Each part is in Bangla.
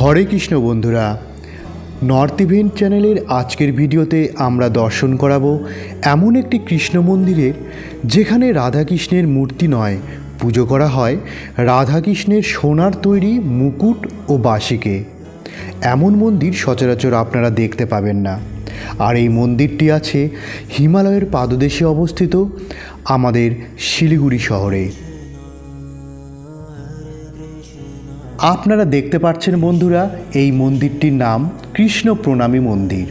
হরে কৃষ্ণ বন্ধুরা, নর্থ ইভেন্ট চ্যানেলের আজকের ভিডিওতে আমরা দর্শন করাবো এমন একটি কৃষ্ণ মন্দিরের যেখানে রাধাকৃষ্ণের মূর্তি নয়, পুজো করা হয় রাধাকৃষ্ণের সোনার তৈরি মুকুট ও বাসিকে। এমন মন্দির সচরাচর আপনারা দেখতে পাবেন না। আর এই মন্দিরটি আছে হিমালয়ের পাদদেশে অবস্থিত আমাদের শিলিগুড়ি শহরে। আপনারা দেখতে পাচ্ছেন বন্ধুরা, এই মন্দিরটির নাম কৃষ্ণ প্রণামী মন্দির।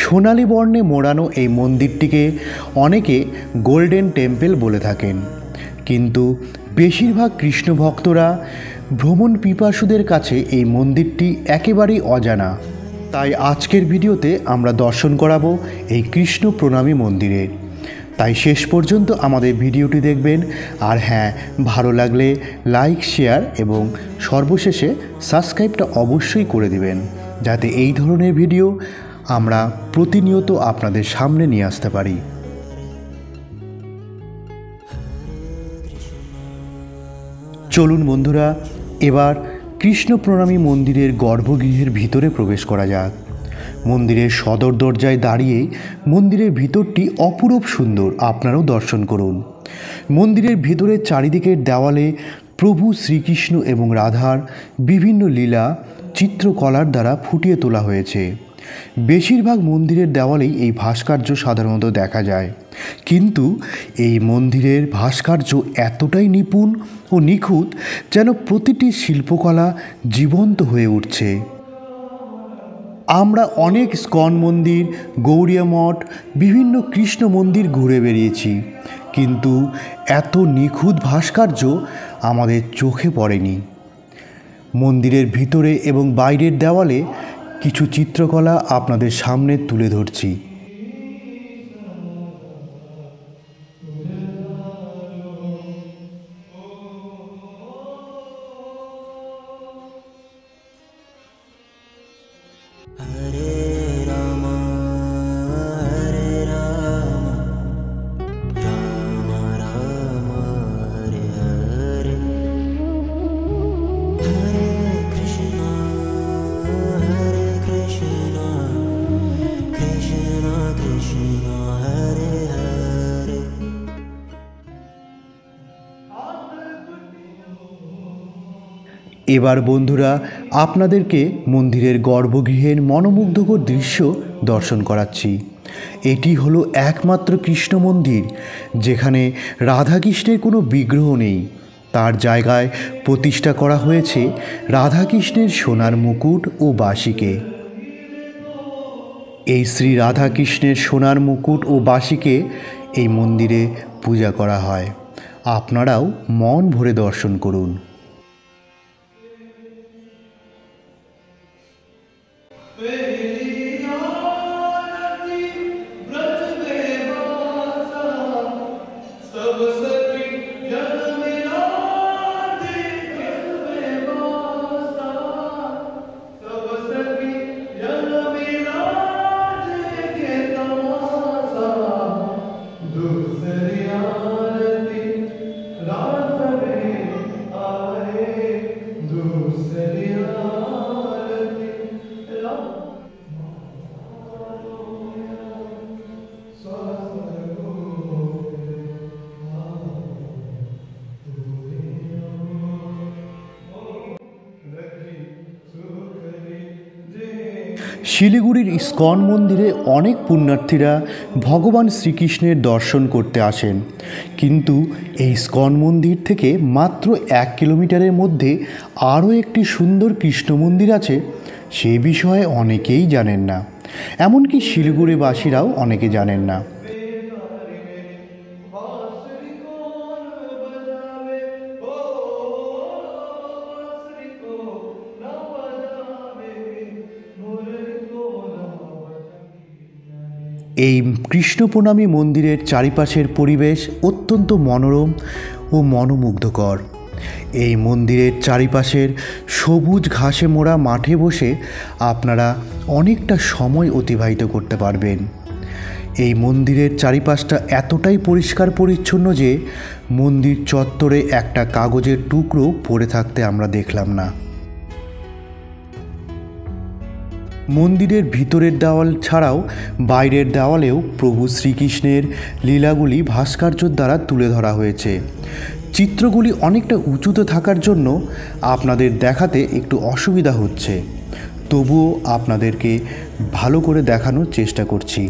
সোনালী বর্ণে মোড়ানো এই মন্দিরটিকে অনেকে গোল্ডেন টেম্পল বলে থাকেন, কিন্তু বেশিরভাগ কৃষ্ণ ভক্তরা ভ্রমণ পিপাসুদের কাছে এই মন্দিরটি একেবারেই অজানা। তাই আজকের ভিডিওতে আমরা দর্শন করাবো এই কৃষ্ণ প্রণামী মন্দিরের। তাই শেষ পর্যন্ত আমাদের ভিডিওটি দেখবেন। আর হ্যাঁ, ভালো লাগলে লাইক, শেয়ার এবং সর্বশেষে সাবস্ক্রাইবটা অবশ্যই করে দিবেন, যাতে এই ধরনের ভিডিও আমরা প্রতিনিয়ত আপনাদের সামনে নিয়ে আসতে পারি। চলুন বন্ধুরা, এবার কৃষ্ণ প্রণামী মন্দিরের গর্ভগৃহের ভিতরে প্রবেশ করা যাক। মন্দিরের সদর দরজায় দাঁড়িয়ে মন্দিরের ভিতরটি অপূরূপ সুন্দর, আপনারাও দর্শন করুন। মন্দিরের ভিতরের চারিদিকের দেওয়ালে প্রভু শ্রীকৃষ্ণ এবং রাধার বিভিন্ন লীলা চিত্রকলার দ্বারা ফুটিয়ে তোলা হয়েছে। বেশিরভাগ মন্দিরের দেওয়ালেই এই ভাস্কর্য সাধারণত দেখা যায়, কিন্তু এই মন্দিরের ভাস্কর্য এতটাই নিপুণ ও নিখুঁত যেন প্রতিটি শিল্পকলা জীবন্ত হয়ে উঠছে। আমরা অনেক ইস্কন মন্দির, গৌড়িয়া মঠ, বিভিন্ন কৃষ্ণ মন্দির ঘুরে বেরিয়েছি, কিন্তু এত নিখুঁত ভাস্কর্য আমাদের চোখে পড়েনি। মন্দিরের ভিতরে এবং বাইরের দেওয়ালে কিছু চিত্রকলা আপনাদের সামনে তুলে ধরছি। এবার বন্ধুরা আপনাদেরকে মন্দিরের গর্ভগৃহের মনোমুগ্ধকর দৃশ্য দর্শন করাচ্ছি। এটি হলো একমাত্র কৃষ্ণ মন্দির যেখানে রাধাকৃষ্ণের কোনো বিগ্রহ নেই। তার জায়গায় প্রতিষ্ঠা করা হয়েছে রাধাকৃষ্ণের সোনার মুকুট ও বাসিকে। এই শ্রী রাধাকৃষ্ণের সোনার মুকুট ও বাসিকে এই মন্দিরে পূজা করা হয়। আপনারাও মন ভরে দর্শন করুন। শিলিগুড়ির ইস্কন মন্দিরে অনেক পুণ্যার্থীরা ভগবান শ্রীকৃষ্ণের দর্শন করতে আসেন, কিন্তু এই ইস্কন মন্দির থেকে মাত্র 1 কিলোমিটারের মধ্যে আরও একটি সুন্দর কৃষ্ণ মন্দির আছে। সেই বিষয়ে অনেকেই জানেন না, এমনকি শিলিগুড়িবাসীরাও অনেকে জানেন না। এই কৃষ্ণ প্রণামী মন্দিরের চারিপাশের পরিবেশ অত্যন্ত মনোরম ও মনোমুগ্ধকর। এই মন্দিরের চারিপাশের সবুজ ঘাসে মোড়া মাঠে বসে আপনারা অনেকটা সময় অতিবাহিত করতে পারবেন। এই মন্দিরের চারিপাশটা এতটাই পরিষ্কার পরিচ্ছন্ন যে মন্দির চত্বরে একটা কাগজের টুকরো পড়ে থাকতে আমরা দেখলাম না। মন্দিরের ভিতরের দেওয়াল ছাড়াও বাইরের দেওয়ালেও প্রভু শ্রীকৃষ্ণের লীলাগুলি ভাস্কর্যের দ্বারা তুলে ধরা হয়েছে। চিত্রগুলি অনেকটা উঁচুতে থাকার জন্য আপনাদের দেখাতে একটু অসুবিধা হচ্ছে, তবুও আপনাদেরকে ভালো করে দেখানোর চেষ্টা করছি।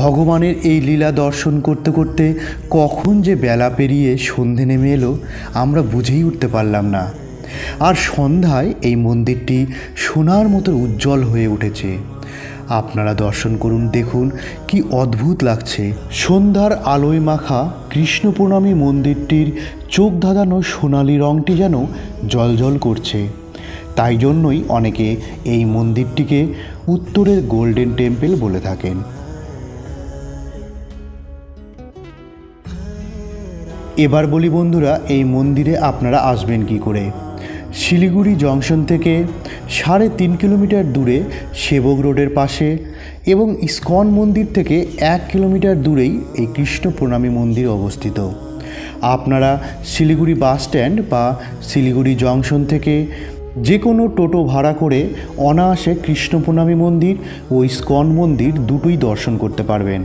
ভগবানের এই লীলা দর্শন করতে করতে কখন যে বেলা পেরিয়ে সন্ধে নেমে এলো আমরা বুঝেই উঠতে পারলাম না। আর সন্ধ্যায় এই মন্দিরটি সোনার মতো উজ্জ্বল হয়ে উঠেছে। আপনারা দর্শন করুন, দেখুন কি অদ্ভুত লাগছে। সন্ধ্যার আলোয় মাখা কৃষ্ণ প্রণামী মন্দিরটির চোখ ধাঁধানো সোনালি রঙটি যেন জ্বলজ্বল করছে। তাই জন্যই অনেকে এই মন্দিরটিকে উত্তরের গোল্ডেন টেম্পল বলে থাকেন। এবার বলি বন্ধুরা, এই মন্দিরে আপনারা আসবেন কি করে। শিলিগুড়ি জংশন থেকে 3.5 কিলোমিটার দূরে সেবক রোডের পাশে এবং ইস্কন মন্দির থেকে 1 কিলোমিটার দূরেই এই কৃষ্ণ প্রণামী মন্দির অবস্থিত। আপনারা শিলিগুড়ি বাস স্ট্যান্ড বা শিলিগুড়ি জংশন থেকে যে কোনো টোটো ভাড়া করে অনায়াসে কৃষ্ণ প্রণামী মন্দির ও ইস্কন মন্দির দুটোই দর্শন করতে পারবেন।